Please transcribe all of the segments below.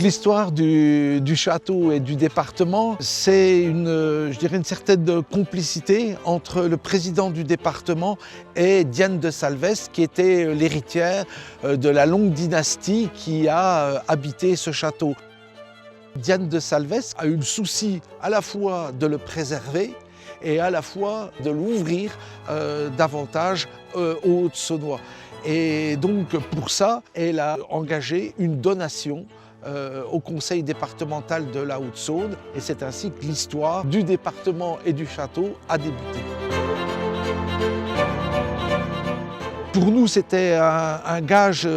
l'histoire du château et du département, c'est je dirais une certaine complicité entre le président du département et Diane de Salves, qui était l'héritière de la longue dynastie qui a habité ce château. Diane de Salves a eu le souci à la fois de le préserver et à la fois de l'ouvrir davantage aux Hautes-Saunois. Et donc pour ça, elle a engagé une donation au conseil départemental de la Haute-Saône, et c'est ainsi que l'histoire du département et du château a débuté. Pour nous, c'était un gage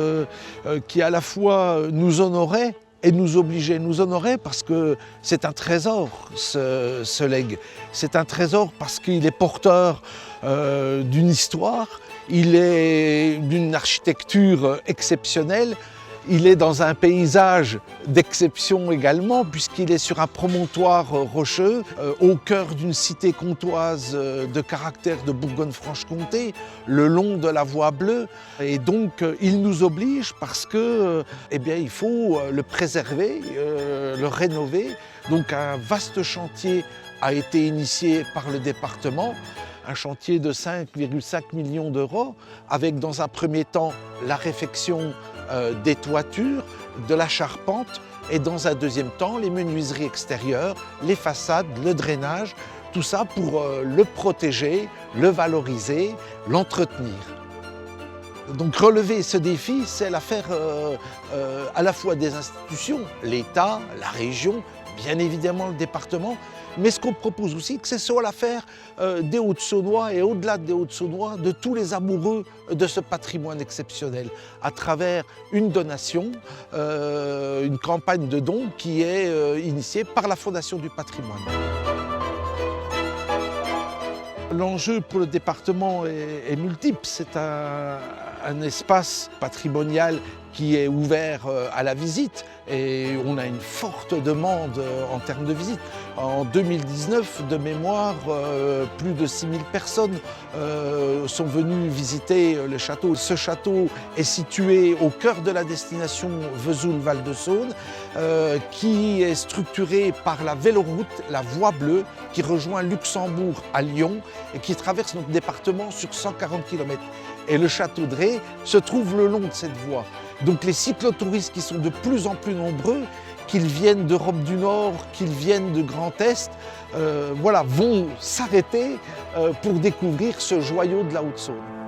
qui à la fois nous honorait et nous obligeait. Nous honorait parce que c'est un trésor, ce legs. C'est un trésor parce qu'il est porteur d'une histoire, il est d'une architecture exceptionnelle, il est dans un paysage d'exception également, puisqu'il est sur un promontoire rocheux, au cœur d'une cité comtoise de caractère de Bourgogne-Franche-Comté, le long de la Voie bleue. Et donc, il nous oblige parce que, il faut le préserver, le rénover. Donc, un vaste chantier a été initié par le département, un chantier de 5,5 millions d'euros, avec dans un premier temps la réfection des toitures, de la charpente, et dans un deuxième temps les menuiseries extérieures, les façades, le drainage, tout ça pour le protéger, le valoriser, l'entretenir. Donc relever ce défi, c'est l'affaire à la fois des institutions, l'État, la région, bien évidemment le département, mais ce qu'on propose aussi, que ce soit l'affaire des Hautes-Saunois et au-delà des Hautes-Saunois, de tous les amoureux de ce patrimoine exceptionnel, à travers une donation, une campagne de dons qui est initiée par la Fondation du patrimoine. L'enjeu pour le département est multiple. C'est un espace patrimonial qui est ouvert à la visite et on a une forte demande en termes de visite. En 2019, de mémoire, plus de 6000 personnes sont venues visiter le château. Ce château est situé au cœur de la destination Vesoul-Val-de-Saône, qui est structuré par la véloroute, la Voie bleue, qui rejoint Luxembourg à Lyon et qui traverse notre département sur 140 km. Et le château de Ré se trouve le long de cette voie. Donc les cyclotouristes qui sont de plus en plus nombreux, qu'ils viennent d'Europe du Nord, qu'ils viennent de Grand Est, vont s'arrêter pour découvrir ce joyau de la Haute-Saône.